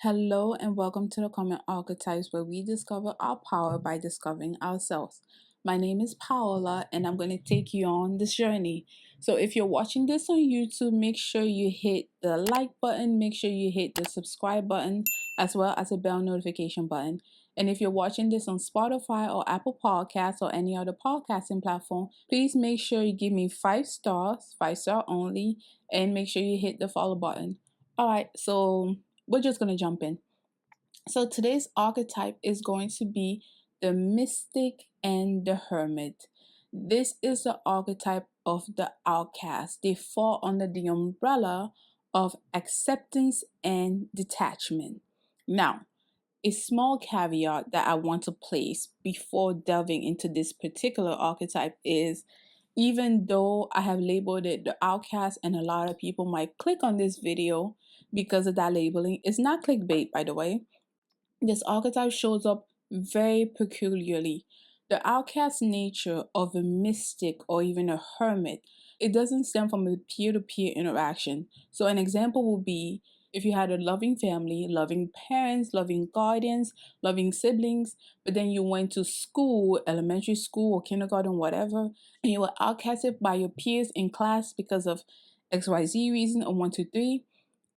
Hello and welcome to the Common Archetypes, where we discover our power by discovering ourselves. My name is Paola and I'm going to take you on this journey. So if you're watching this on YouTube, make sure you hit the like button, make sure you hit the subscribe button, as well as the bell notification button. And if you're watching this on Spotify or Apple Podcasts or any other podcasting platform, please make sure you give me 5 stars, 5 star only, and make sure you hit the follow button. All right, so we're just going to jump in. So today's archetype is going to be the mystic and the hermit. This is the archetype of the outcast. They fall under the umbrella of acceptance and detachment. Now, a small caveat that I want to place before delving into this particular archetype is, even though I have labeled it the outcast and a lot of people might click on this video because of that labeling, it's not clickbait, by the way. This archetype shows up very peculiarly. The outcast nature of a mystic or even a hermit, it doesn't stem from a peer-to-peer interaction. So an example would be if you had a loving family, loving parents, loving guardians, loving siblings, but then you went to school, elementary school or kindergarten, whatever, and you were outcasted by your peers in class because of XYZ reason or 1, 2, 3,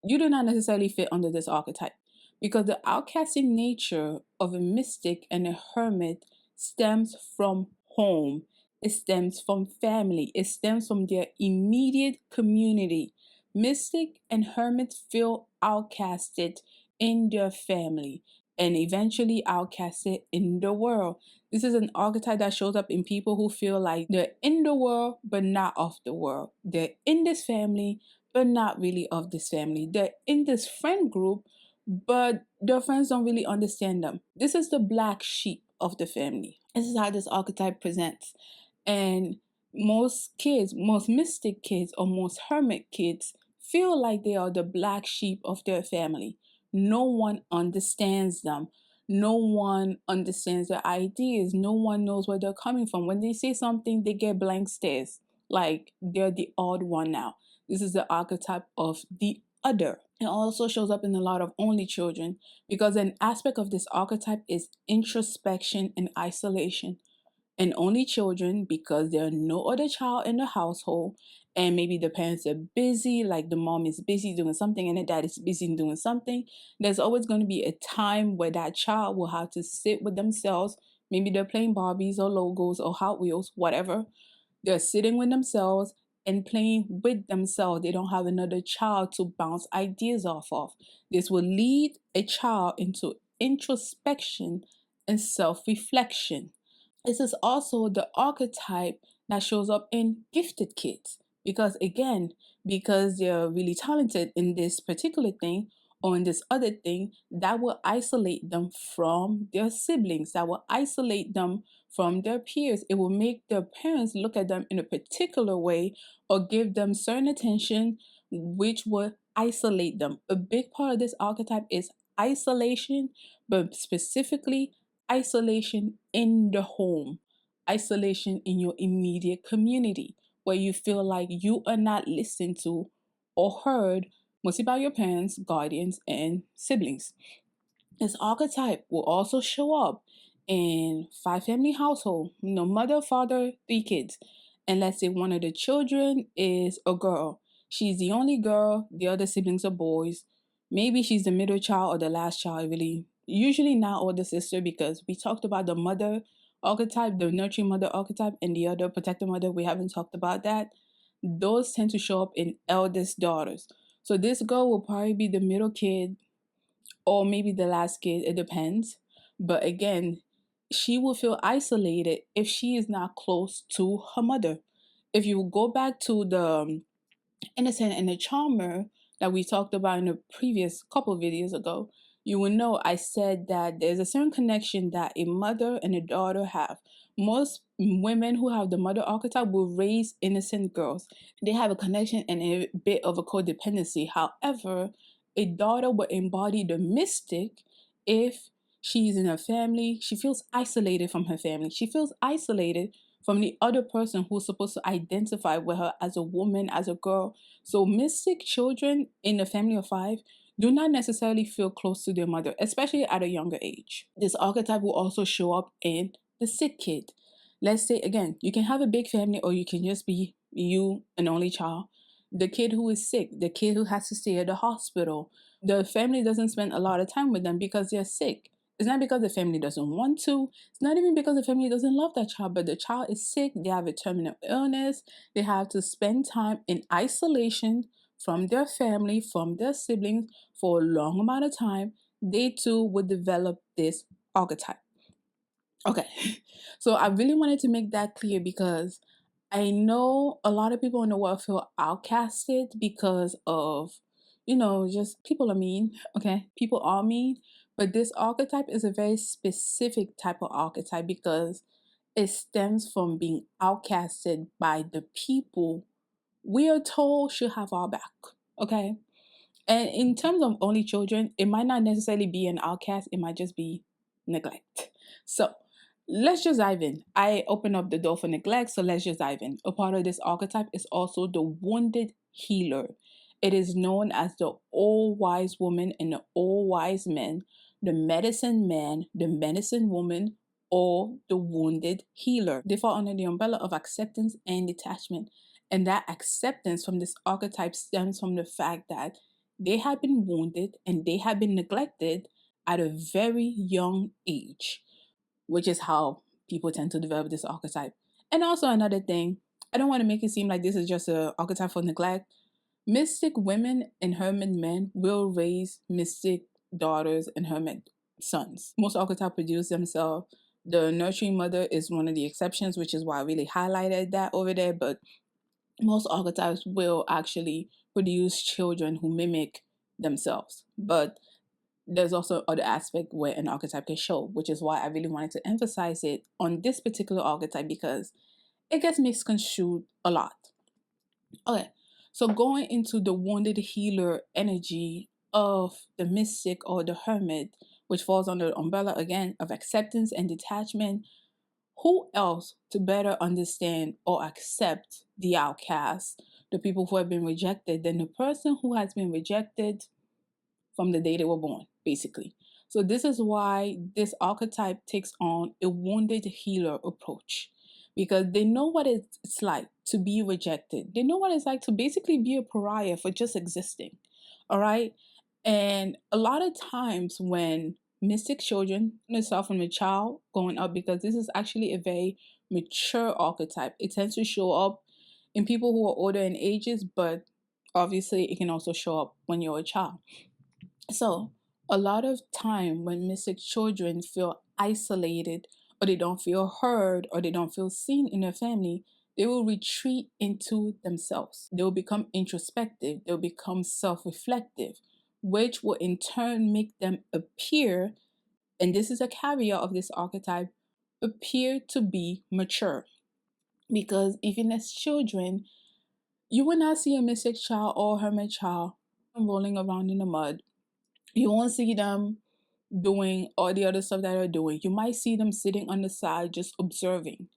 you do not necessarily fit under this archetype, because the outcasting nature of a mystic and a hermit stems from home. It stems from family. It stems from their immediate community. Mystic and hermits feel outcasted in their family and eventually outcasted in the world. This is an archetype that shows up in people who feel like they're in the world but not of the world. They're in this family but not really of this family. They're in this friend group, but their friends don't really understand them. This is the black sheep of the family. This is how this archetype presents. And most kids, most mystic kids, or most hermit kids feel like they are the black sheep of their family. No one understands them. No one understands their ideas. No one knows where they're coming from. When they say something, they get blank stares, like they're the odd one now. This is the archetype of the other. It also shows up in a lot of only children, because an aspect of this archetype is introspection and isolation. And only children, because there's no other child in the household, and maybe the parents are busy, like the mom is busy doing something and the dad is busy doing something, there's always going to be a time where that child will have to sit with themselves. Maybe they're playing Barbies or Logos or Hot Wheels, whatever. They're sitting with themselves and playing with themselves. They don't have another child to bounce ideas off of. This will lead a child into introspection and self-reflection. This is also the archetype that shows up in gifted kids, because again, because they're really talented in this particular thing or in this other thing, that will isolate them from their siblings, that will isolate them from their peers. It will make their parents look at them in a particular way or give them certain attention, which will isolate them. A big part of this archetype is isolation, but specifically isolation in the home, isolation in your immediate community, where you feel like you are not listened to or heard, mostly by your parents, guardians, and siblings. This archetype will also show up in 5 family household, mother, father, 3 kids. And let's say one of the children is a girl. She's the only girl, the other siblings are boys. Maybe she's the middle child or the last child, really. Usually not older sister, because we talked about the mother archetype, the nurturing mother archetype, and the other protector mother. We haven't talked about that. Those tend to show up in eldest daughters. So this girl will probably be the middle kid, or maybe the last kid, it depends. But again, she will feel isolated if she is not close to her mother. If you go back to the innocent and the charmer that we talked about in the previous couple of videos ago, you will know I said that there's a certain connection that a mother and a daughter have. Most women who have the mother archetype will raise innocent girls. They have a connection and a bit of a codependency. However, a daughter will embody the mystic if she's in her family. She feels isolated from her family. She feels isolated from the other person who's supposed to identify with her as a woman, as a girl. So mystic children in a family of 5, do not necessarily feel close to their mother, especially at a younger age. This archetype will also show up in the sick kid. Let's say, again, you can have a big family or you can just be you, an only child. The kid who is sick, the kid who has to stay at the hospital, the family doesn't spend a lot of time with them because they're sick. It's not because the family doesn't want to. It's not even because the family doesn't love that child, but the child is sick. They have a terminal illness. They have to spend time in isolation from their family, from their siblings for a long amount of time. They too would develop this archetype. Okay, so I really wanted to make that clear because I know a lot of people in the world feel outcasted because of, just people are mean. Okay, people are mean, but this archetype is a very specific type of archetype because it stems from being outcasted by the people we are told should have our back. Okay, and in terms of only children, it might not necessarily be an outcast, it might just be neglect. So let's just dive in. I open up the door for neglect, so let's just dive in. A part of this archetype is also the wounded healer. It is known as the all wise woman and the all wise man, the medicine man, the medicine woman, or the wounded healer. They fall under the umbrella of acceptance and detachment. And that acceptance from this archetype stems from the fact that they had been wounded and they had been neglected at a very young age, which is how people tend to develop this archetype. And also another thing, I don't want to make it seem like this is just an archetype for neglect. Mystic women and hermit men will raise mystic daughters and hermit sons. Most archetypes produce themselves. The nurturing mother is one of the exceptions, which is why I really highlighted that over there. But most archetypes will actually produce children who mimic themselves. But there's also other aspect where an archetype can show, which is why I really wanted to emphasize it on this particular archetype because it gets misconstrued a lot. Okay, so going into the wounded healer energy of the mystic or the hermit, which falls under the umbrella again of acceptance and detachment, who else to better understand or accept the outcast, the people who have been rejected, than the person who has been rejected from the day they were born, basically. So, this is why this archetype takes on a wounded healer approach because they know what it's like to be rejected. They know what it's like to basically be a pariah for just existing. All right. And a lot of times when mystic children start from a child going up, because this is actually a very mature archetype, it tends to show up in people who are older in ages, but obviously it can also show up when you're a child. So, a lot of time when mystic children feel isolated or they don't feel heard or they don't feel seen in their family, they will retreat into themselves. They will become introspective, they'll become self reflective, which will in turn make them appear, and this is a caveat of this archetype, appear to be mature. Because even as children, you will not see a mystic child or hermit child rolling around in the mud. You won't see them doing all the other stuff that they're doing. You might see them sitting on the side just observing.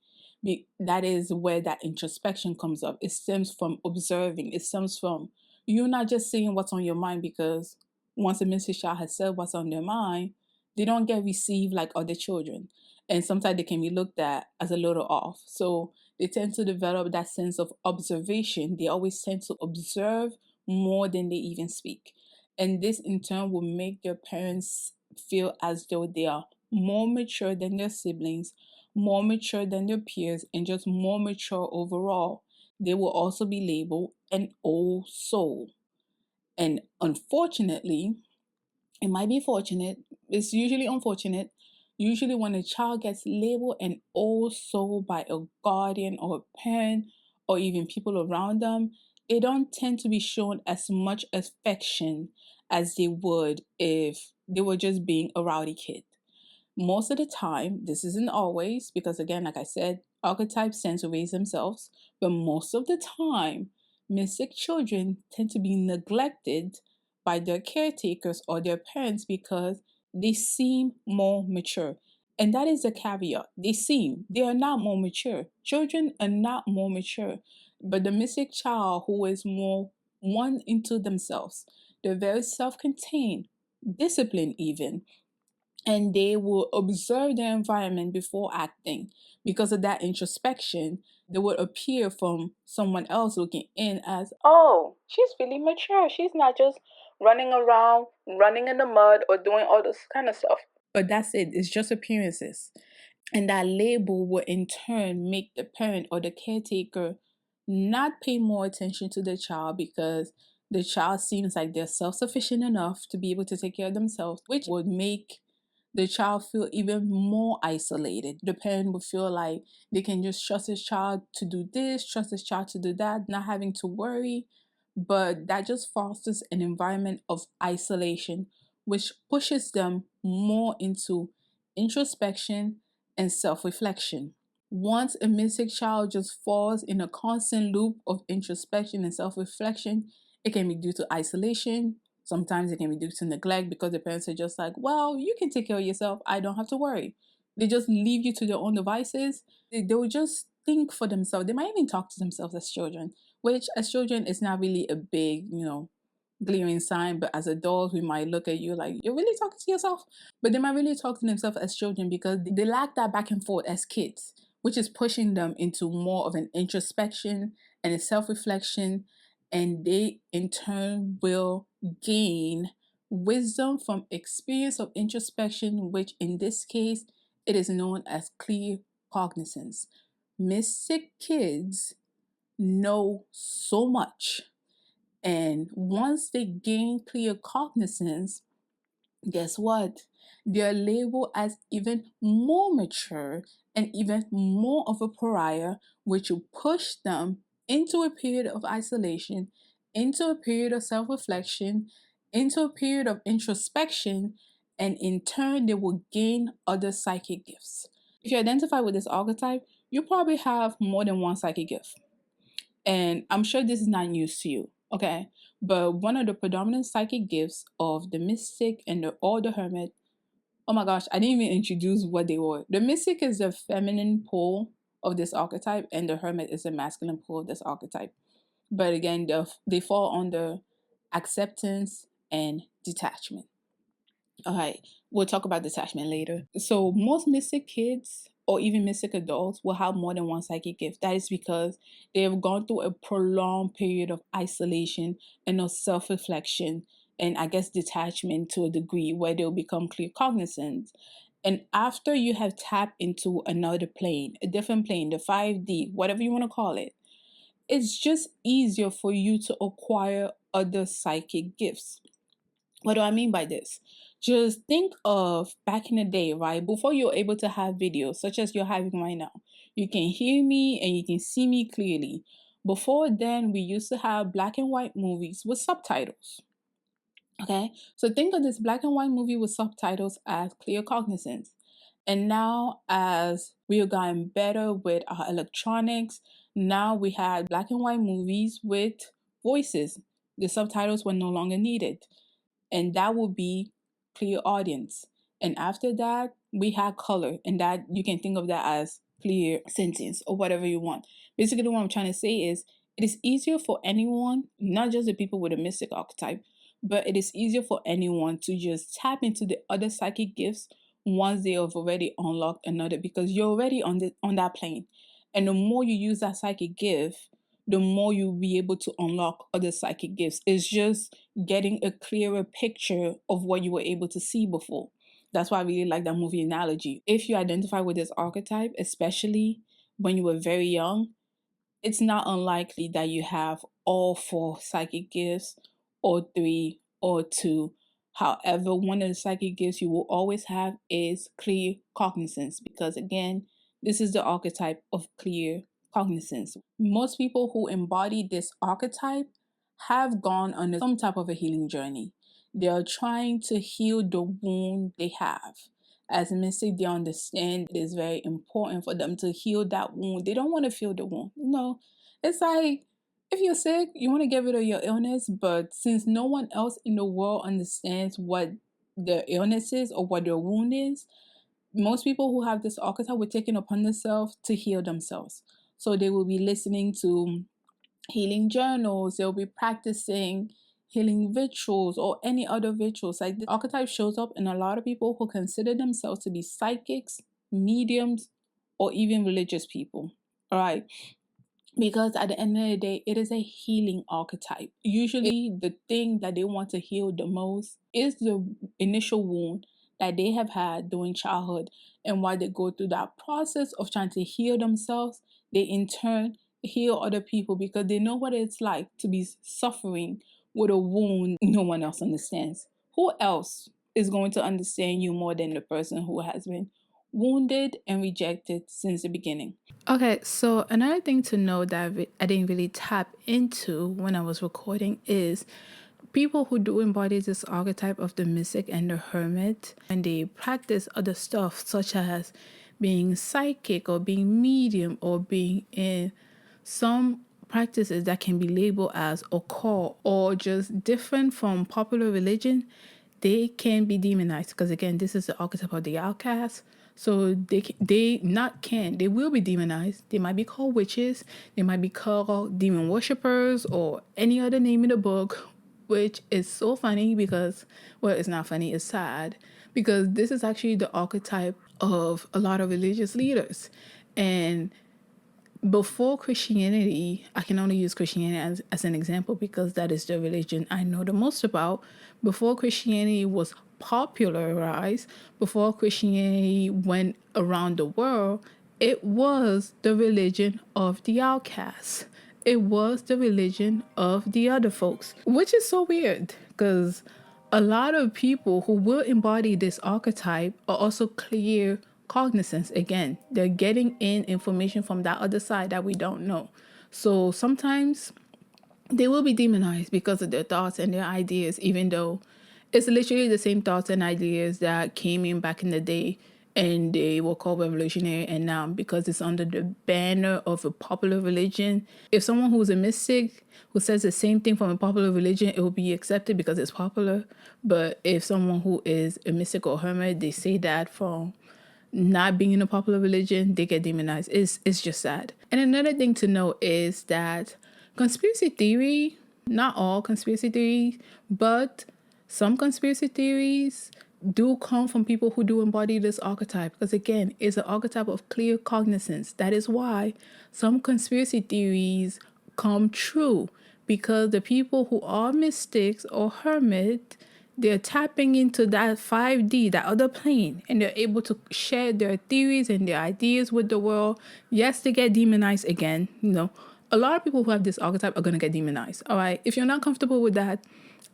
That is where that introspection comes up. It stems from observing. It stems from you not just saying what's on your mind, because once a mystic child has said what's on their mind, they don't get received like other children. And sometimes they can be looked at as a little off. So they tend to develop that sense of observation. They always tend to observe more than they even speak. And this in turn will make their parents feel as though they are more mature than their siblings, more mature than their peers, and just more mature overall. They will also be labeled an old soul. And unfortunately, it might be fortunate, it's usually unfortunate. Usually, when a child gets labeled an old soul by a guardian or a parent or even people around them, they don't tend to be shown as much affection as they would if they were just being a rowdy kid. Most of the time, this isn't always, because again, like I said, archetypes tend to raise themselves, but most of the time, mystic children tend to be neglected by their caretakers or their parents because they seem more mature. And that is a caveat. They are not more mature. Children are not more mature. But the mystic child who is more one into themselves, They're very self-contained, disciplined even, and they will observe their environment before acting. Because of that introspection, they would appear from someone else looking in as, oh, she's really mature. She's not just running around, running in the mud, or doing all this kind of stuff. But that's it, it's just appearances. And that label will in turn make the parent or the caretaker not pay more attention to the child, because the child seems like they're self sufficient enough to be able to take care of themselves, which would make the child feel even more isolated. The parent would feel like they can just trust his child to do this, trust his child to do that, not having to worry. But that just fosters an environment of isolation, which pushes them more into introspection and self reflection. Once a mystic child just falls in a constant loop of introspection and self reflection, it can be due to isolation. Sometimes it can be due to neglect, because the parents are just like, well, you can take care of yourself. I don't have to worry. They just leave you to their own devices. They will just think for themselves. They might even talk to themselves as children, which as children is not really a big, glaring sign. But as adults, we might look at you like, you're really talking to yourself? But they might really talk to themselves as children, because they lack that back and forth as kids, which is pushing them into more of an introspection and a self reflection. And they, in turn, will gain wisdom from experience of introspection, which in this case, it is known as clear cognizance. Mystic kids know so much. And once they gain clear cognizance, guess what? They're labeled as even more mature and even more of a pariah, which will push them into a period of isolation, into a period of self reflection, into a period of introspection, and in turn, they will gain other psychic gifts. If you identify with this archetype, you probably have more than one psychic gift. And I'm sure this is not news to you, okay? But one of the predominant psychic gifts of the mystic and the hermit, oh my gosh, I didn't even introduce what they were. The mystic is the feminine pole of this archetype, and the hermit is the masculine pole of this archetype. But again, they fall under acceptance and detachment. All right, we'll talk about detachment later. So most mystic kids or even mystic adults will have more than one psychic gift. That is because they have gone through a prolonged period of isolation and of self-reflection, and I guess detachment to a degree, where they'll become clear cognizant. And after you have tapped into another plane, a different plane, the 5D, whatever you want to call it, it's just easier for you to acquire other psychic gifts. What do I mean by this? Just think of back in the day, right? Before you're able to have videos such as you're having right now. You can hear me and you can see me clearly. Before then, we used to have black and white movies with subtitles. Okay? So think of this black and white movie with subtitles as clear cognizance. And now, as we have gotten better with our electronics, now we had black and white movies with voices. The subtitles were no longer needed, and that will be clear audience. And after that, we have color, and that you can think of that as clear sentence or whatever you want. Basically, what I'm trying to say is it is easier for anyone, not just the people with a mystic archetype, but it is easier for anyone to just tap into the other psychic gifts once they have already unlocked another, because you're already on that plane. And the more you use that psychic gift, the more you'll be able to unlock other psychic gifts. It's just getting a clearer picture of what you were able to see before. That's why I really like that movie analogy. If you identify with this archetype, especially when you were very young, it's not unlikely that you have all four psychic gifts, or three, or two. However, one of the psychic gifts you will always have is clear cognizance, because again, this is the archetype of clear cognizance. Most people who embody this archetype have gone on some type of a healing journey. They are trying to heal the wound they have. As mystic, they understand it is very important for them to heal that wound. They don't want to feel the wound. No, it's like if you're sick, you want to get rid of your illness, but since no one else in the world understands what the illness is or what their wound is, most people who have this archetype will take it upon themselves to heal themselves. So they will be listening to healing journals, they'll be practicing healing rituals or any other rituals. Like, the archetype shows up in a lot of people who consider themselves to be psychics, mediums, or even religious people. All right. Because at the end of the day, it is a healing archetype. Usually, the thing that they want to heal the most is the initial wound that they have had during childhood. And while they go through that process of trying to heal themselves, they in turn heal other people because they know what it's like to be suffering with a wound no one else understands. Who else is going to understand you more than the person who has been wounded and rejected since the beginning? Okay, so another thing to know that I didn't really tap into when I was recording is people who do embody this archetype of the mystic and the hermit, and they practice other stuff such as being psychic or being medium or being in some practices that can be labeled as occult or just different from popular religion. They can be demonized because, again, this is the archetype of the outcast. So they will be demonized. They might be called witches. They might be called demon worshippers or any other name in the book, which is so funny because, well, it's not funny, it's sad, because this is actually the archetype of a lot of religious leaders. And before Christianity, I can only use Christianity as an example because that is the religion I know the most about. Before Christianity was popularized, before Christianity went around the world, it was the religion of the outcasts. It was the religion of the other folks, which is so weird because a lot of people who will embody this archetype are also clear cognizance. Again, they're getting in information from that other side that we don't know. So sometimes they will be demonized because of their thoughts and their ideas, even though it's literally the same thoughts and ideas that came in back in the day and they were called revolutionary. And now, because it's under the banner of a popular religion, if someone who's a mystic who says the same thing from a popular religion, it will be accepted because it's popular. But if someone who is a mystic or hermit, they say that from not being in a popular religion, they get demonized. It's just sad. And another thing to know is that conspiracy theory, not all conspiracy theories, but some conspiracy theories do come from people who do embody this archetype, because again, it's an archetype of clear cognizance. That is why some conspiracy theories come true, because the people who are mystics or hermit, they're tapping into that 5D, that other plane, and they're able to share their theories and their ideas with the world. Yes, they get demonized again. A lot of people who have this archetype are going to get demonized. All right. If you're not comfortable with that,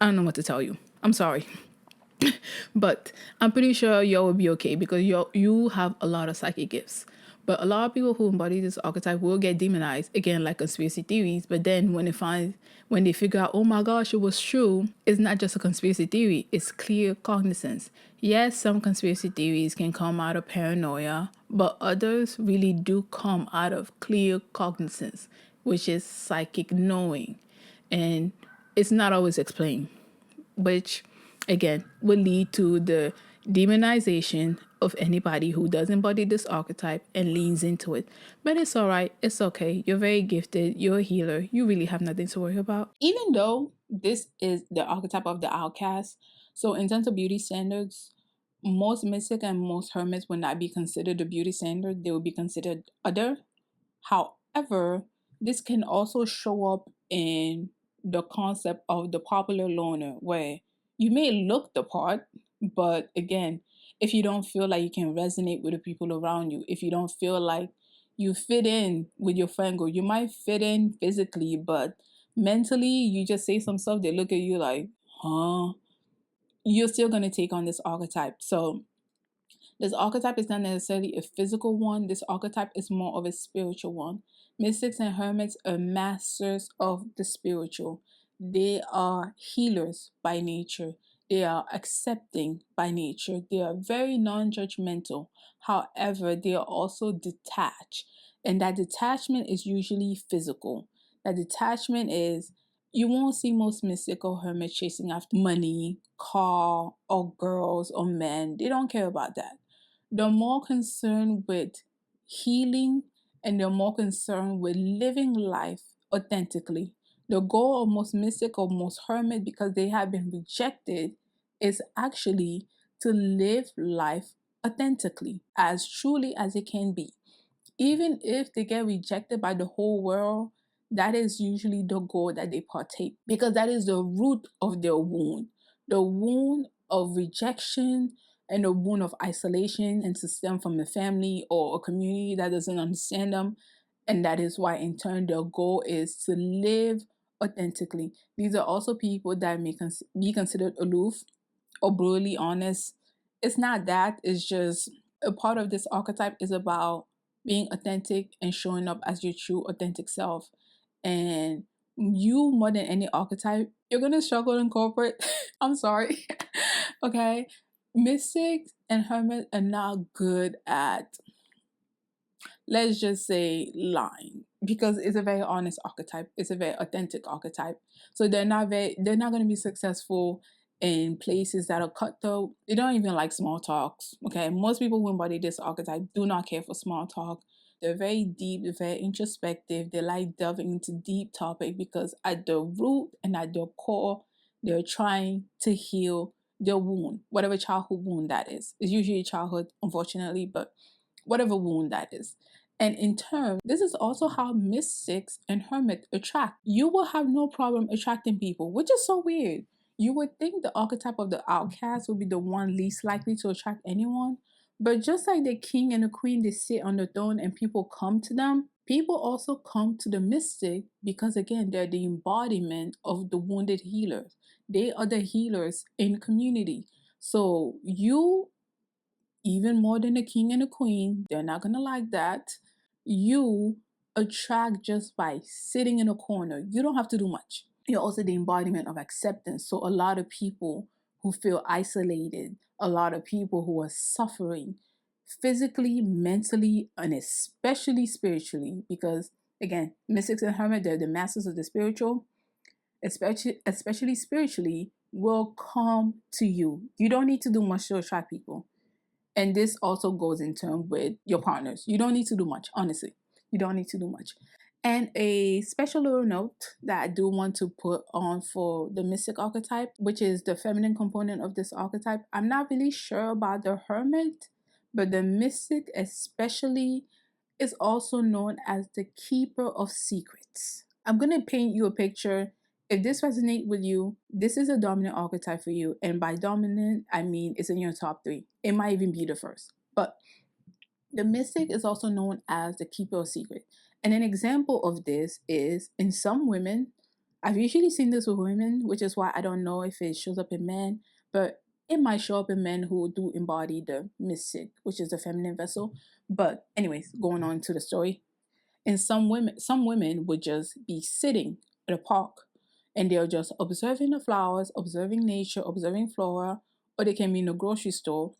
I don't know what to tell you. I'm sorry. But I'm pretty sure you will be okay because you have a lot of psychic gifts. But a lot of people who embody this archetype will get demonized, again, like conspiracy theories. But then when they figure out, oh my gosh, it was true, it's not just a conspiracy theory, it's clear cognizance. Yes, some conspiracy theories can come out of paranoia, but others really do come out of clear cognizance, which is psychic knowing. And it's not always explained, which again will lead to the demonization of anybody who does embody this archetype and leans into it. But it's all right. It's okay. You're very gifted. You're a healer. You really have nothing to worry about. Even though this is the archetype of the outcast, so in terms of beauty standards, most mystic and most hermits would not be considered the beauty standard. They would be considered other. However, this can also show up in the concept of the popular loner, where you may look the part, but again, if you don't feel like you can resonate with the people around you, if you don't feel like you fit in with your friend group, you might fit in physically, but mentally, you just say some stuff, they look at you like, huh? You're still going to take on this archetype. So this archetype is not necessarily a physical one. This archetype is more of a spiritual one. Mystics and hermits are masters of the spiritual. They are healers by nature. They are accepting by nature. They are very non judgmental. However, they are also detached. And that detachment is usually physical. That detachment is, you won't see most mystical hermits chasing after money, car, or girls or men. They don't care about that. They're more concerned with healing, and they're more concerned with living life authentically. The goal of most mystic or most hermit, because they have been rejected, is actually to live life authentically, as truly as it can be. Even if they get rejected by the whole world, that is usually the goal that they partake, because that is the root of their wound. The wound of rejection and the wound of isolation and system from a family or a community that doesn't understand them. And that is why, in turn, their goal is to live authentically. These are also people that may be considered aloof or brutally honest. It's not that, it's just a part of this archetype is about being authentic and showing up as your true authentic self. And you, more than any archetype, you're gonna struggle in corporate. I'm sorry. Okay. Mystics and hermits are not good at, let's just say, lying, because it's a very honest archetype, it's a very authentic archetype. So they're not going to be successful in places that are cutthroat. They don't even like small talks. Okay, most people who embody this archetype do not care for small talk. They're very deep, they're very introspective, they like delving into deep topic, because at the root and at their core, they're trying to heal their wound, whatever childhood wound that is. It's usually childhood, unfortunately, but whatever wound that is. And in turn, this is also how mystics and hermits attract. You will have no problem attracting people, which is so weird. You would think the archetype of the outcast would be the one least likely to attract anyone. But just like the king and the queen, they sit on the throne and people come to them, people also come to the mystic, because again, they're the embodiment of the wounded healers. They are the healers in community. So you, even more than the king and the queen, they're not gonna like that. You attract just by sitting in a corner. You don't have to do much. You're also the embodiment of acceptance. So a lot of people who feel isolated, a lot of people who are suffering physically, mentally, and especially spiritually, because again, mystics and hermit, they're the masters of the spiritual, especially spiritually, will come to you. You don't need to do much to attract people. And this also goes in turn with your partners. You don't need to do much, honestly. You don't need to do much. And a special little note that I do want to put on for the mystic archetype, which is the feminine component of this archetype. I'm not really sure about the hermit, but the mystic especially is also known as the keeper of secrets. I'm going to paint you a picture. If this resonates with you, this is a dominant archetype for you. And by dominant, I mean it's in your top 3. It might even be the first. But the mystic is also known as the keeper of secret. And an example of this is in some women. I've usually seen this with women, which is why I don't know if it shows up in men, but it might show up in men who do embody the mystic, which is the feminine vessel. But anyways, going on to the story. And some women would just be sitting at a park and they're just observing the flowers, observing nature, observing flora, or they can be in a grocery store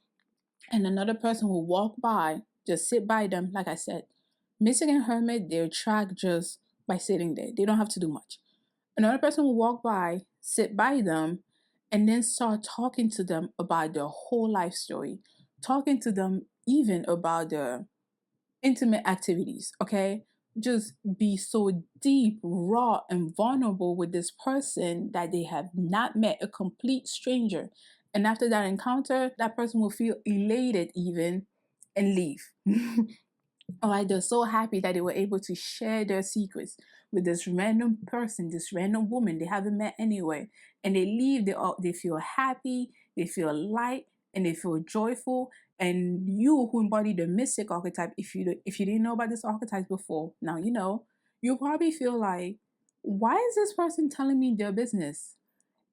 and another person will walk by, just sit by them, like I said. Mystic and hermit, they attract just by sitting there. They don't have to do much. Another person will walk by, sit by them, and then start talking to them about their whole life story, talking to them even about their intimate activities, okay? Just be so deep, raw, and vulnerable with this person that they have not met, a complete stranger. And after that encounter, that person will feel elated even and leave. All right, they're so happy that they were able to share their secrets with this random person, this random woman they haven't met anyway. And they leave, they feel happy, they feel light, and they feel joyful. And you who embody the mystic archetype, if you didn't know about this archetype before, now you know, you'll probably feel like, why is this person telling me their business?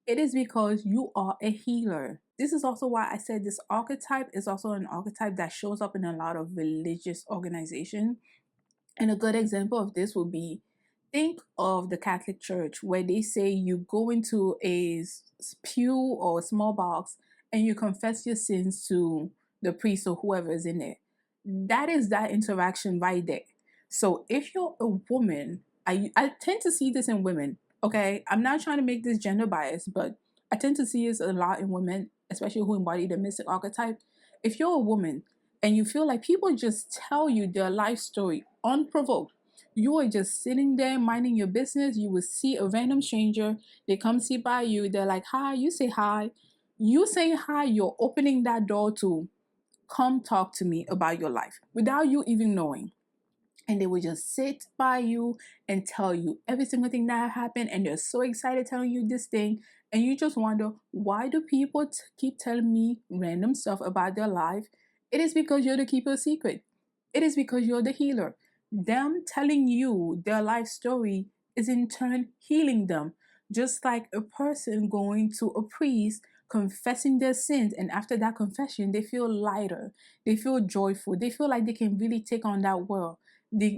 It is because you are a healer. This is also why I said this archetype is also an archetype that shows up in a lot of religious organizations. And a good example of this would be, think of the Catholic Church, where they say you go into a pew or a small box and you confess your sins to the priest or whoever is in there. That is that interaction right there. So if you're a woman, I tend to see this in women. Okay, I'm not trying to make this gender biased, but I tend to see this a lot in women, especially who embody the mystic archetype. If you're a woman and you feel like people just tell you their life story unprovoked, You are just sitting there minding your business. You will see a random stranger. They come sit by you. They're like, hi. You say hi. You say hi. You're opening that door to come talk to me about your life without you even knowing. And they would just sit by you and tell you every single thing that happened, and they're so excited telling you this thing, and you just wonder, why do people keep telling me random stuff about their life? It is because you're the keeper secret. It is because you're the healer. Them telling you their life story is in turn healing them, just like a person going to a priest confessing their sins, and after that confession they feel lighter, they feel joyful, they feel like they can really take on that world.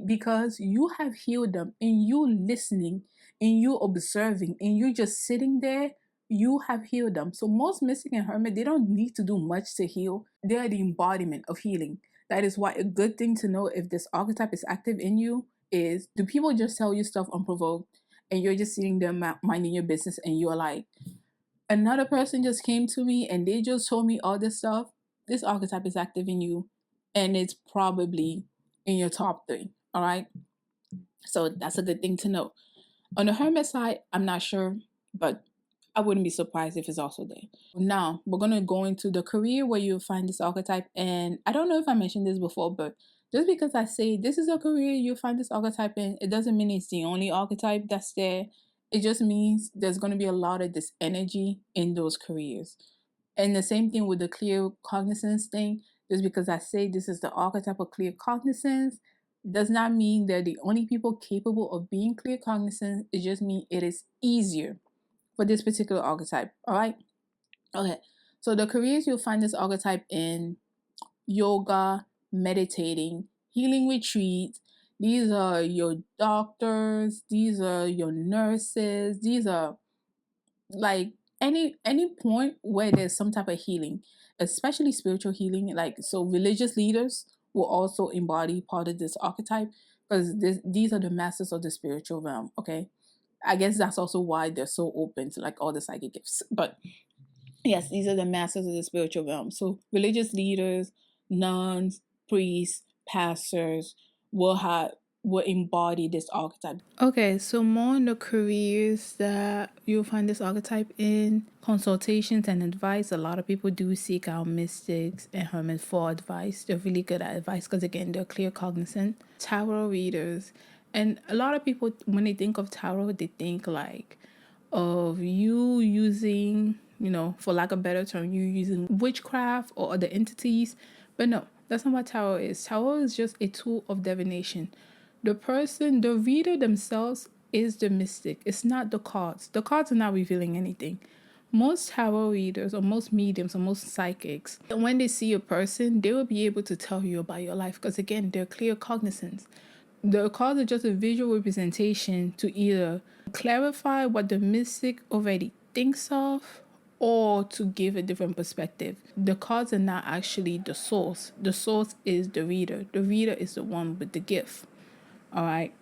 Because you have healed them, and you listening, and you observing, and you just sitting there, you have healed them. So most mystic and hermit, they don't need to do much to heal. They are the embodiment of healing. That is why a good thing to know if this archetype is active in you is, do people just tell you stuff unprovoked and you're just sitting there minding your business, and you're like, another person just came to me and they just told me all this stuff? This archetype is active in you, and it's probably in your top three. All right. So that's a good thing to know. On the hermit side, I'm not sure, but I wouldn't be surprised if it's also there. Now, we're going to go into the career where you'll find this archetype. And I don't know if I mentioned this before, but just because I say this is a career you'll find this archetype in, it doesn't mean it's the only archetype that's there. It just means there's going to be a lot of this energy in those careers. And the same thing with the clear cognizance thing. Just because I say this is the archetype of clear cognizance does not mean they're the only people capable of being clear cognizant. It just means it is easier for this particular archetype. All right. Okay. So the careers you'll find this archetype in: yoga, meditating, healing retreats. These are your doctors. These are your nurses. These are like any point where there's some type of healing, especially spiritual healing. Like, so religious leaders will also embody part of this archetype, because these are the masters of the spiritual realm. Okay, I guess that's also why they're so open to like all the psychic gifts. But yes, these are the masters of the spiritual realm. So religious leaders, nuns, priests, pastors will have will embody this archetype. Okay, so more on the careers that you'll find this archetype in: consultations and advice. A lot of people do seek out mystics and hermits for advice. They're really good at advice because, again, they're clear cognizant. Tarot readers. And a lot of people, when they think of tarot, they think like of you using, for lack of a better term, you using witchcraft or other entities. But no, that's not what tarot is. Tarot is just a tool of divination. The reader themselves is the mystic. It's not the cards. The cards are not revealing anything. Most tarot readers or most mediums or most psychics, when they see a person, they will be able to tell you about your life, because again, they're clear cognizance. The cards are just a visual representation to either clarify what the mystic already thinks of, or to give a different perspective. The cards are not actually the source. The source is the reader. The reader is the one with the gift. All right.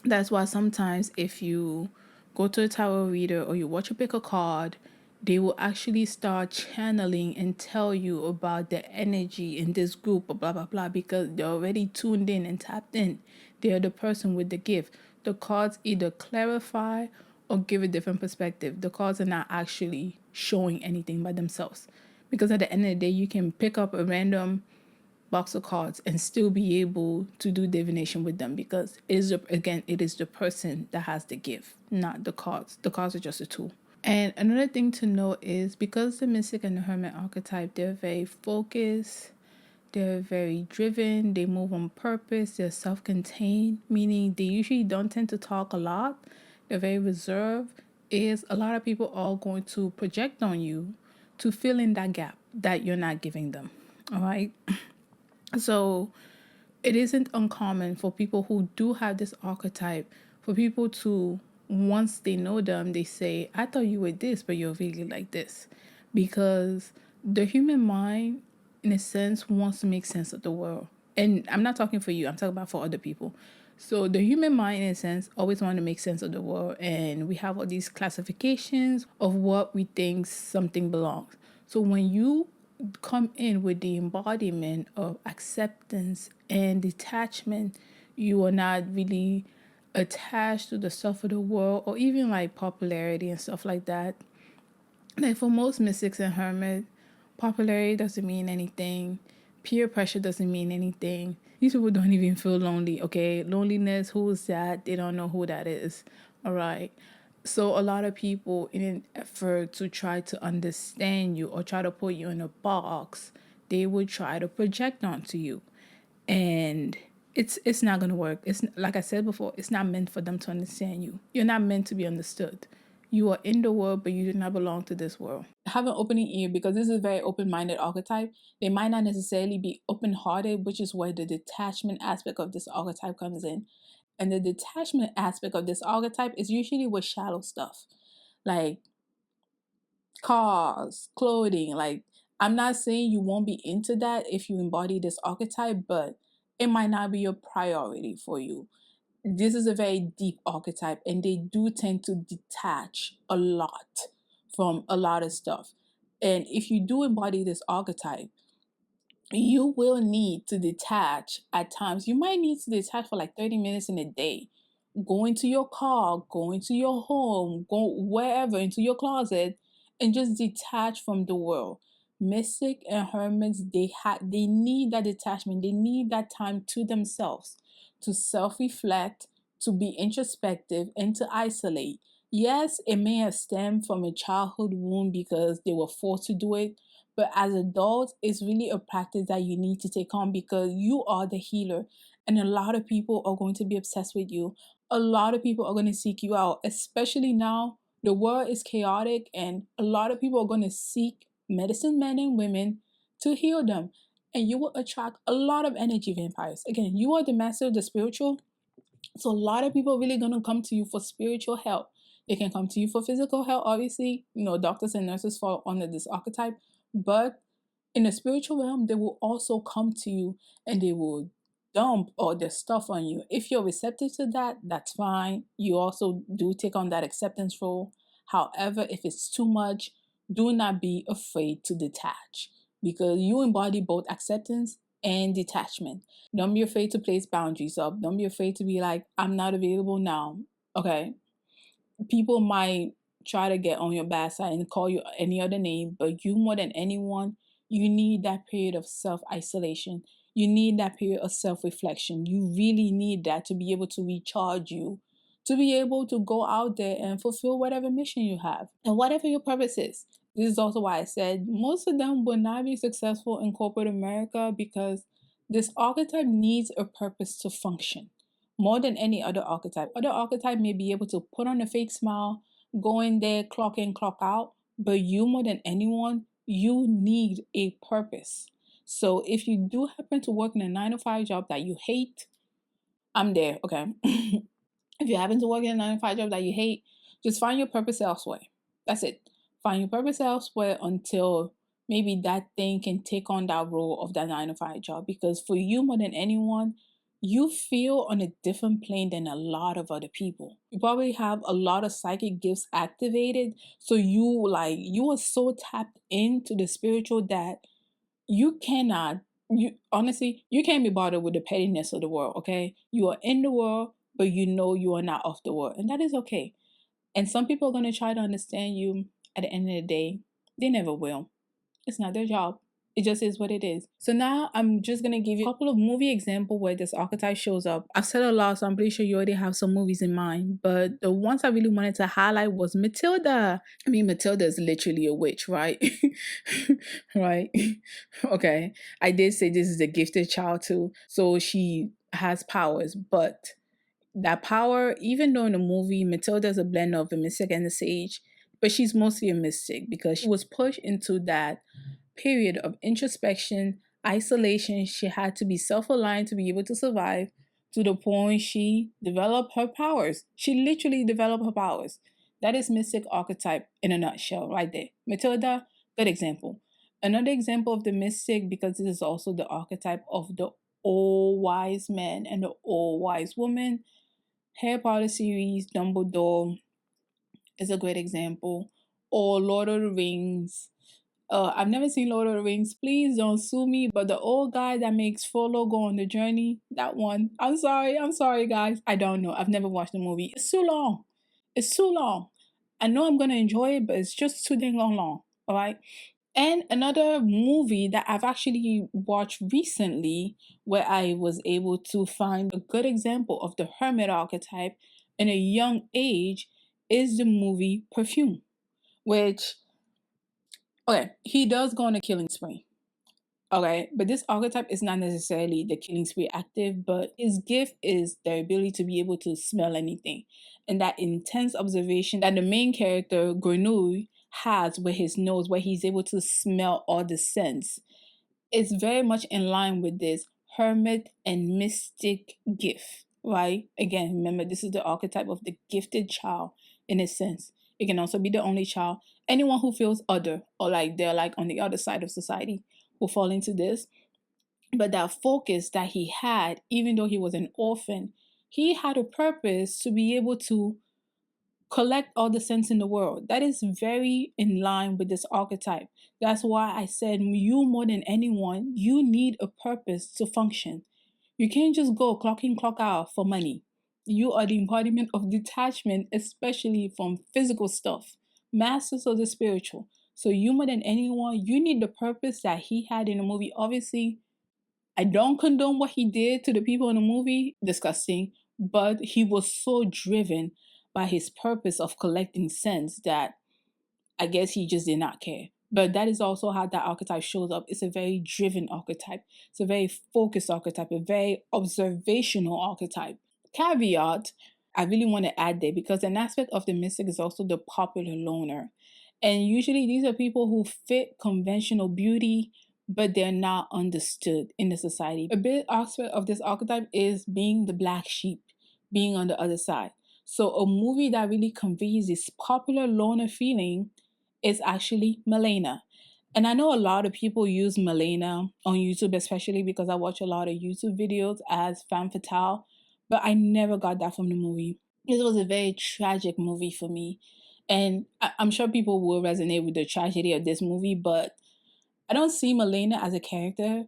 That's why sometimes if you go to a tarot reader or you watch a pick a card, they will actually start channeling and tell you about the energy in this group or blah, blah, blah, because they're already tuned in and tapped in. They're the person with the gift. The cards either clarify or give a different perspective. The cards are not actually showing anything by themselves. Because at the end of the day, you can pick up a random box of cards and still be able to do divination with them, because it is the person that has the gift, not the cards. The cards are just a tool. And another thing to note is, because the mystic and the hermit archetype, they're very focused, they're very driven, they move on purpose, they're self-contained, meaning they usually don't tend to talk a lot, they're very reserved. Is a lot of people are going to project on you to fill in that gap that you're not giving them. All right. So it isn't uncommon for people who do have this archetype, for people to, once they know them, they say, I thought you were this, but you're really like this. Because the human mind, in a sense, wants to make sense of the world. And I'm not talking for you, I'm talking about for other people. So the human mind, in a sense, always want to make sense of the world. And we have all these classifications of what we think something belongs. So when you come in with the embodiment of acceptance and detachment, You are not really attached to the stuff of the world or even like popularity and stuff like that. Like for most mystics and hermits, popularity doesn't mean anything. Peer pressure doesn't mean anything. These people don't even feel lonely, okay? Loneliness, who's that? They don't know who that is. All right. So a lot of people, in an effort to try to understand you or try to put you in a box, they would try to project onto you. And it's not gonna work. It's like I said before, it's not meant for them to understand you. You're not meant to be understood. You are in the world, but you do not belong to this world. Have an opening ear because this is a very open-minded archetype. They might not necessarily be open-hearted, which is where the detachment aspect of this archetype comes in. And the detachment aspect of this archetype is usually with shallow stuff, like cars, clothing. Like, I'm not saying you won't be into that if you embody this archetype, but it might not be a priority for you. This is a very deep archetype, and they do tend to detach a lot from a lot of stuff. And if you do embody this archetype, you will need to detach at times. You might need to detach for like 30 minutes in a day. Go into your car, go into your home, go wherever, into your closet, and just detach from the world. Mystic and hermits, they need that detachment. They need that time to themselves to self-reflect, to be introspective, and to isolate. Yes, it may have stemmed from a childhood wound because they were forced to do it, but as adults, it's really a practice that you need to take on because you are the healer. And a lot of people are going to be obsessed with you. A lot of people are going to seek you out, especially now. The world is chaotic, and a lot of people are going to seek medicine men and women to heal them. And you will attract a lot of energy vampires. Again, you are the master of the spiritual, so a lot of people are really gonna come to you for spiritual help. They can come to you for physical help, obviously. Doctors and nurses fall under this archetype, but in the spiritual realm, they will also come to you and they will dump all their stuff on you. If you're receptive to that, that's fine. You also do take on that acceptance role. However, if it's too much, do not be afraid to detach because you embody both acceptance and detachment. Don't be afraid to place boundaries up. Don't be afraid to be like, I'm not available now. Okay. People might try to get on your bad side and call you any other name, but you more than anyone, you need that period of self isolation. You need that period of self reflection. You really need that to be able to recharge you, to be able to go out there and fulfill whatever mission you have and whatever your purpose is. This is also why I said most of them will not be successful in corporate America because this archetype needs a purpose to function more than any other archetype. Other archetype may be able to put on a fake smile, go in there, clock in, clock out, but you more than anyone, you need a purpose. So if you do happen to work in a 9 to 5 job that you hate, I'm there, okay? If you happen to work in a 9 to 5 job that you hate, just find your purpose elsewhere. That's it. Find your purpose elsewhere until maybe that thing can take on that role of that 9 to 5 job. Because for you more than anyone, you feel on a different plane than a lot of other people. You probably have a lot of psychic gifts activated. So you are so tapped into the spiritual that you cannot you honestly you can't be bothered with the pettiness of the world. Okay, you are in the world, but you know you are not of the world, and that is okay. And some people are going to try to understand you. At the end of the day, they never will. It's not their job. It just is what it is. So now I'm just gonna give you a couple of movie examples where this archetype shows up. I've said a lot, so I'm pretty sure you already have some movies in mind. But the ones I really wanted to highlight was Matilda. I mean, Matilda is literally a witch, right? Right? Okay. I did say this is a gifted child too. So she has powers, but that power, even though in the movie Matilda is a blend of a mystic and a sage, but she's mostly a mystic because she was pushed into that period of introspection, isolation. She had to be self aligned to be able to survive to the point she developed her powers. She literally developed her powers. That is mystic archetype in a nutshell, right there. Matilda, good example. Another example of the mystic, because this is also the archetype of the all wise man and the all wise woman. Harry Potter series, Dumbledore is a great example. Or Lord of the Rings, I've never seen Lord of the Rings. Please don't sue me. But the old guy that makes Frollo go on the journey, that one. I'm sorry, guys. I don't know. I've never watched the movie. It's too long. It's too long. I know I'm gonna enjoy it, but it's just too dang long. All right. And another movie that I've actually watched recently, where I was able to find a good example of the hermit archetype in a young age, is the movie Perfume, which, okay, he does go on a killing spree. Okay, but this archetype is not necessarily the killing spree active, but his gift is the ability to be able to smell anything. And that intense observation that the main character, Grenouille, has with his nose, where he's able to smell all the scents, is very much in line with this hermit and mystic gift, right? Again, remember, this is the archetype of the gifted child in a sense. It can also be the only child. Anyone who feels other or like they're like on the other side of society will fall into this. But that focus that he had, even though he was an orphan, he had a purpose to be able to collect all the sense in the world. That is very in line with this archetype. That's why I said you more than anyone, you need a purpose to function. You can't just go clock in, clock out for money. You are the embodiment of detachment, especially from physical stuff, masters of the spiritual. So you more than anyone, you need the purpose that he had in the movie. Obviously, I don't condone what he did to the people in the movie, disgusting, but he was so driven by his purpose of collecting sense that I guess he just did not care. But that is also how that archetype shows up. It's a very driven archetype. It's a very focused archetype, a very observational archetype. Caveat, I really want to add there because an aspect of the mystic is also the popular loner. And usually these are people who fit conventional beauty, but they're not understood in the society. A big aspect of this archetype is being the black sheep, being on the other side. So a movie that really conveys this popular loner feeling is actually Milena. And I know a lot of people use Milena on YouTube, especially because I watch a lot of YouTube videos as femme fatale, but I never got that from the movie. This was a very tragic movie for me. And I'm sure people will resonate with the tragedy of this movie, but I don't see Milena as a character,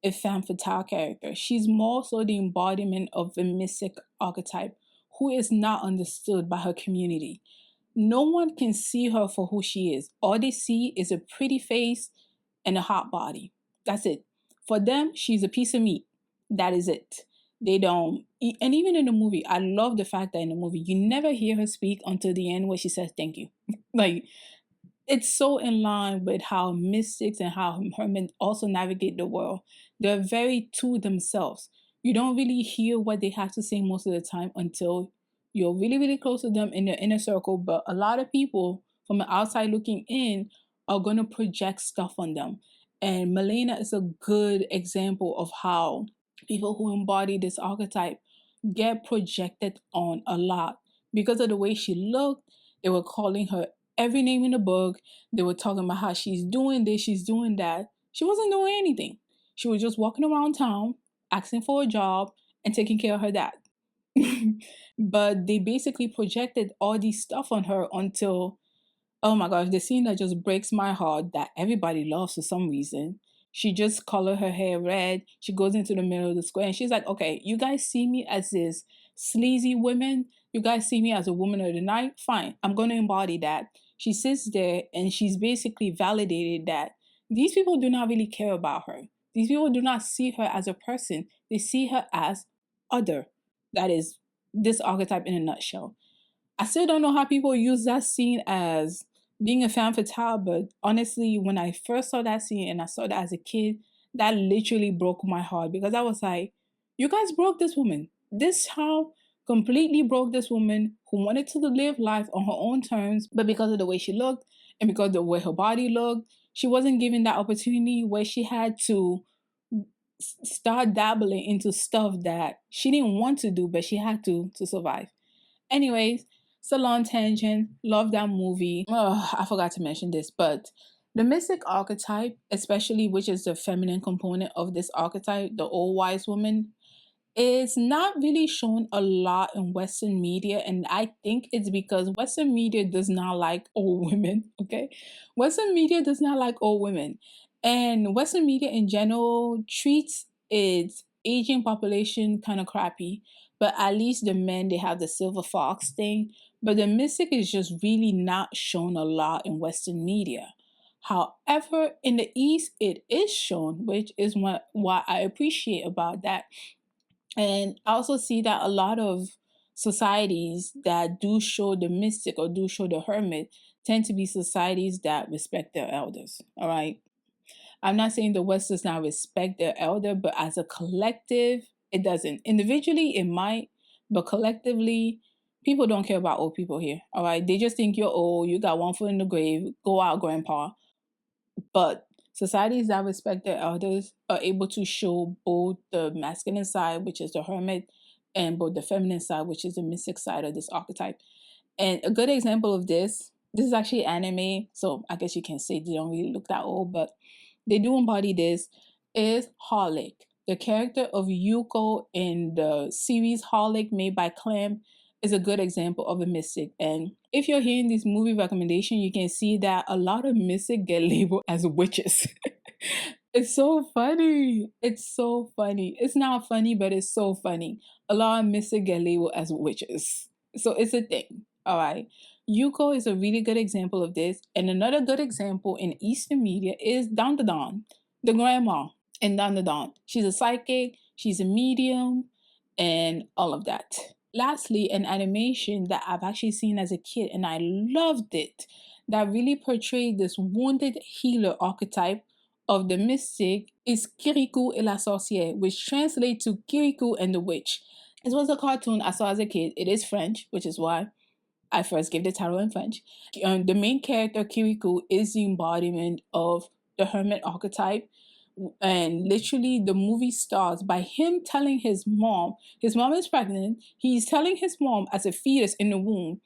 a femme fatale character. She's more so the embodiment of a mystic archetype who is not understood by her community. No one can see her for who she is. All they see is a pretty face and a hot body. That's it. For them, she's a piece of meat. That is it. They don't. And even in the movie, I love the fact that in the movie, you never hear her speak until the end where she says thank you. Like, it's so in line with how mystics and how hermits also navigate the world. They're very to themselves. You don't really hear what they have to say most of the time until you're really, really close to them in the inner circle. But a lot of people from the outside looking in are going to project stuff on them. And Milena is a good example of how people who embody this archetype get projected on a lot because of the way she looked. They were calling her every name in the book. They were talking about how she's doing this, she's doing that. She wasn't doing anything. She was just walking around town, asking for a job, and taking care of her dad. But they basically projected all these stuff on her until, oh my gosh, the scene that just breaks my heart that everybody loves for some reason. She just colored her hair red. She goes into the middle of the square and she's like, okay, you guys see me as this sleazy woman. You guys see me as a woman of the night. Fine, I'm going to embody that. She sits there and she's basically validated that these people do not really care about her. These people do not see her as a person. They see her as other. That is this archetype in a nutshell. I still don't know how people use that scene as being a femme fatale, but honestly, when I first saw that scene and I saw that as a kid, that literally broke my heart because I was like, you guys broke this woman. This child completely broke this woman who wanted to live life on her own terms, but because of the way she looked and because of the way her body looked, she wasn't given that opportunity where she had to start dabbling into stuff that she didn't want to do, but she had to survive. Anyways, it's a long tangent. Love that movie. Oh, I forgot to mention this, but the mystic archetype, especially which is the feminine component of this archetype, the old wise woman, It's not really shown a lot in Western media, and I think it's because Western media does not like old women. Okay, Western media does not like old women, and Western media in general treats its aging population kind of crappy. But at least the men, they have the silver fox thing. But the mystic is just really not shown a lot in Western media. However, in the East, it is shown, which is what I appreciate about that. And I also see that a lot of societies that do show the mystic or do show the hermit tend to be societies that respect their elders. All right. I'm not saying the West does not respect their elder, but as a collective, it doesn't. Individually, it might, but collectively, people don't care about old people here. All right. They just think you're old, you got one foot in the grave, go out, grandpa. But societies that respect their elders are able to show both the masculine side, which is the hermit, and both the feminine side, which is the mystic side of this archetype. And a good example of this is actually anime, so I guess you can say they don't really look that old, but they do embody this, is Harlick. The character of Yuko in the series Harlick made by Clam is a good example of a mystic. And if you're hearing this movie recommendation, you can see that a lot of mystic get labeled as witches. It's so funny. It's so funny. It's not funny, but it's so funny. A lot of mystic get labeled as witches. So it's a thing. All right. Yuko is a really good example of this. And another good example in Eastern media is Don, the grandma in Don. She's a psychic, she's a medium, and all of that. Lastly, an animation that I've actually seen as a kid and I loved it, that really portrayed this wounded healer archetype of the mystic, is Kirikou et la sorcière, which translates to Kirikou and the witch. This was a cartoon I saw as a kid. It is French, which is why I first gave the title in French. The main character, Kirikou, is the embodiment of the hermit archetype. And literally, the movie starts by him telling his mom is pregnant. He's telling his mom, as a fetus in the womb,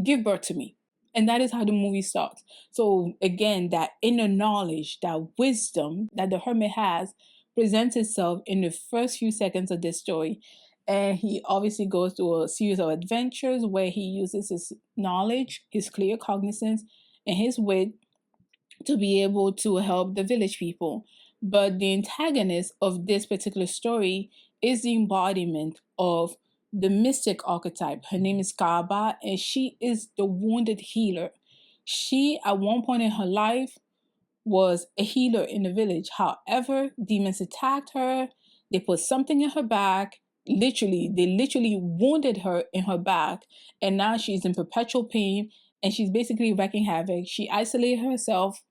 give birth to me. And that is how the movie starts. So again, that inner knowledge, that wisdom that the hermit has presents itself in the first few seconds of this story. And he obviously goes through a series of adventures where he uses his knowledge, his clear cognizance, and his wit to be able to help the village people. But the antagonist of this particular story is the embodiment of the mystic archetype. Her name is Kaaba, and she is the wounded healer. She, at one point in her life, was a healer in the village. However, demons attacked her. They put something in her back. They literally wounded her in her back. And now she's in perpetual pain and she's basically wreaking havoc. She isolated herself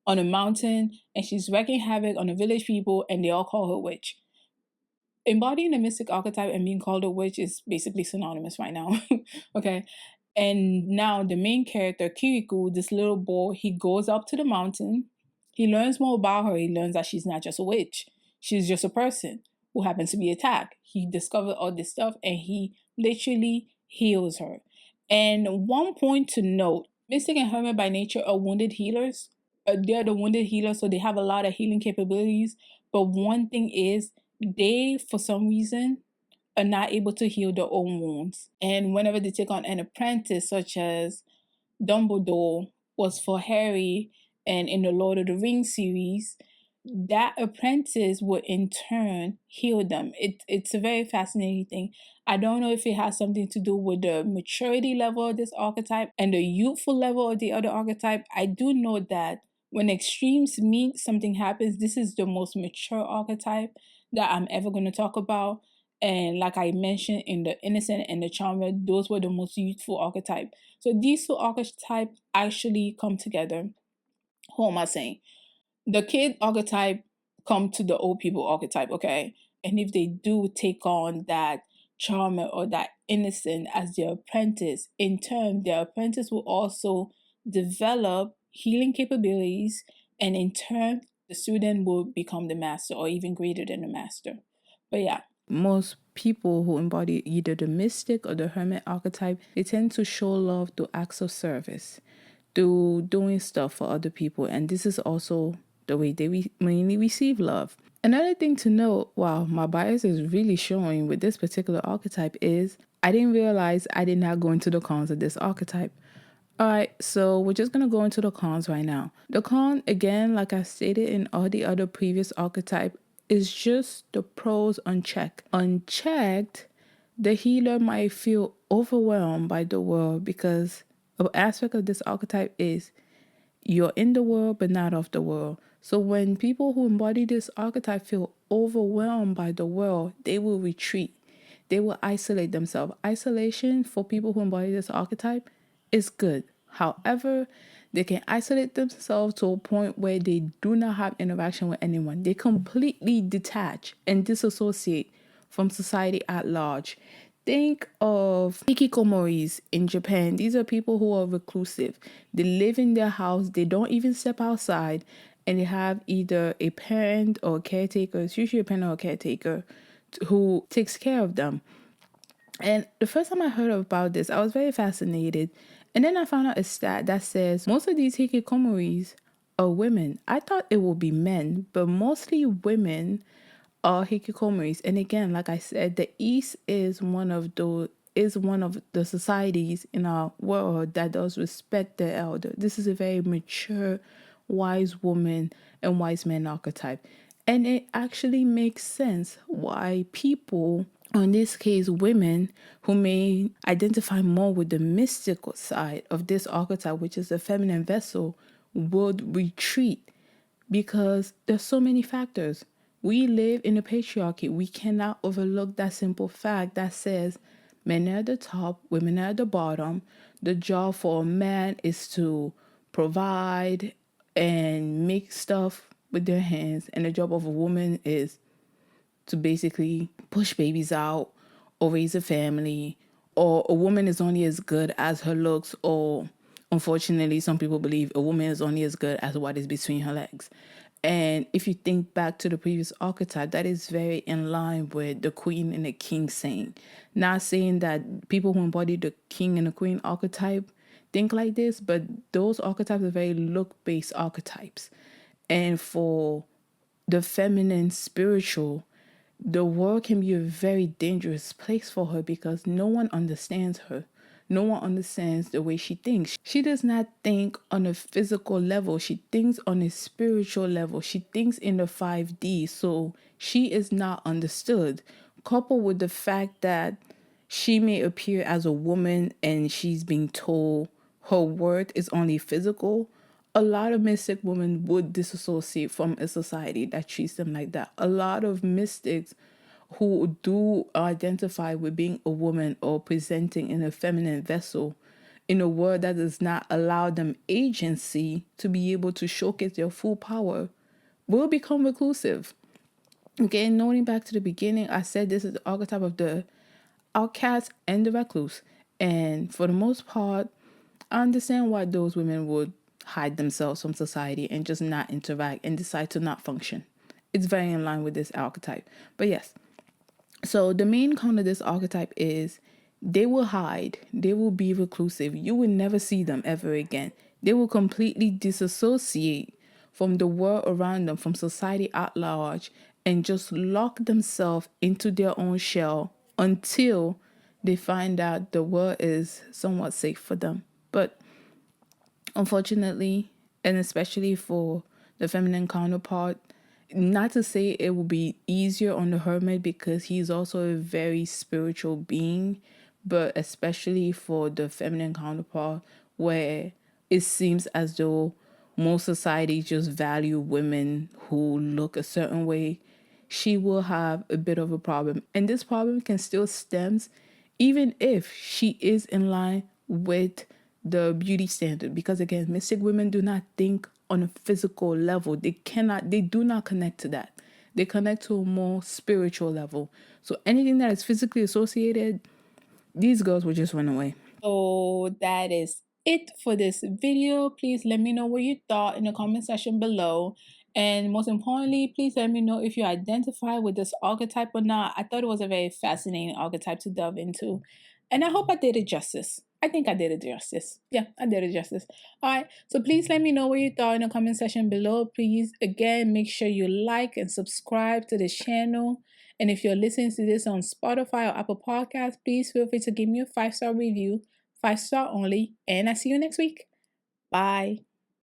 on a mountain and she's wreaking havoc on the village people, and they all call her witch. Embodying the mystic archetype and being called a witch is basically synonymous right now. Okay. And now the main character, Kirikou, this little boy, he goes up to the mountain. He learns more about her. He learns that she's not just a witch. She's just a person who happens to be attacked. He discovers all this stuff and he literally heals her. And one point to note, Mystic and Hermit by nature are wounded healers. They're the wounded healers, so they have a lot of healing capabilities. But one thing is, they, for some reason, are not able to heal their own wounds. And whenever they take on an apprentice, such as Dumbledore was for Harry, and in the Lord of the Rings series, that apprentice would in turn heal them. It's a very fascinating thing. I don't know if it has something to do with the maturity level of this archetype and the youthful level of the other archetype. I do know that when extremes meet, something happens. This is the most mature archetype that I'm ever going to talk about. And like I mentioned, in the innocent and the charmer, those were the most youthful archetype. So these two archetypes actually come together. What am I saying? The kid archetype come to the old people archetype, okay? And if they do take on that charmer or that innocent as their apprentice, in turn, their apprentice will also develop healing capabilities, and in turn, the student will become the master or even greater than the master. But yeah, most people who embody either the mystic or the hermit archetype, they tend to show love through acts of service, through doing stuff for other people. And this is also the way they mainly receive love. Another thing to note, wow, my bias is really showing with this particular archetype, is I didn't realize I did not go into the cons of this archetype. All right, so we're just going to go into the cons right now. The con, again, like I stated in all the other previous archetype, is just the pros unchecked. Unchecked, the healer might feel overwhelmed by the world because an aspect of this archetype is you're in the world but not of the world. So when people who embody this archetype feel overwhelmed by the world, they will retreat. They will isolate themselves. Isolation for people who embody this archetype is good. However, they can isolate themselves to a point where they do not have interaction with anyone. They completely detach and disassociate from society at large. Think of hikikomoris in Japan. These are people who are reclusive. They live in their house, they don't even step outside, and they have either a parent or a caretaker, it's usually a parent or a caretaker, who takes care of them. And the first time I heard about this, I was very fascinated. And then I found out a stat that says most of these hikikomoris are women. I thought it would be men, but mostly women are hikikomoris. And again, like I said, the East is one of the societies in our world that does respect the elder. This is a very mature, wise woman and wise man archetype. And it actually makes sense why people, in this case women, who may identify more with the mystical side of this archetype, which is the feminine vessel, would retreat, because there's so many factors. We live in a patriarchy. We cannot overlook that simple fact that says men are at the top, women are at the bottom. The job for a man is to provide and make stuff with their hands, and the job of a woman is to basically push babies out or raise a family, or a woman is only as good as her looks, or unfortunately some people believe a woman is only as good as what is between her legs. And if you think back to the previous archetype, that is very in line with the queen and the king saying. Not saying that people who embody the king and the queen archetype think like this, but those archetypes are very look-based archetypes. And for the feminine spiritual, the world can be a very dangerous place for her because no one understands her. No one understands the way she thinks. She does not think on a physical level. She thinks on a spiritual level. She thinks in the 5D. So she is not understood. Coupled with the fact that she may appear as a woman and she's being told her worth is only physical, a lot of mystic women would disassociate from a society that treats them like that. A lot of mystics who do identify with being a woman or presenting in a feminine vessel in a world that does not allow them agency to be able to showcase their full power will become reclusive. Again, noting back to the beginning, I said this is the archetype of the outcast and the recluse. And for the most part, I understand why those women would hide themselves from society and just not interact and decide to not function. It's very in line with this archetype. But yes, so the main con of this archetype is they will hide, they will be reclusive. You will never see them ever again. They will completely disassociate from the world around them, from society at large, and just lock themselves into their own shell until they find out the world is somewhat safe for them. But unfortunately, and especially for the feminine counterpart, not to say it will be easier on the hermit because he's also a very spiritual being, but especially for the feminine counterpart, where it seems as though most societies just value women who look a certain way, she will have a bit of a problem. And this problem can still stems even if she is in line with the beauty standard, because again, mystic women do not think on a physical level. They do not connect to that. They connect to a more spiritual level. So anything that is physically associated, these girls will just run away. So that is it for this video. Please let me know what you thought in the comment section below. And most importantly, please let me know if you identify with this archetype or not. I thought it was a very fascinating archetype to delve into. And I hope I did it justice. I think I did it justice. Yeah, I did it justice. All right. So please let me know what you thought in the comment section below. Please, again, make sure you like and subscribe to the channel. And if you're listening to this on Spotify or Apple Podcasts, please feel free to give me a 5-star review, 5-star only. And I see you next week. Bye.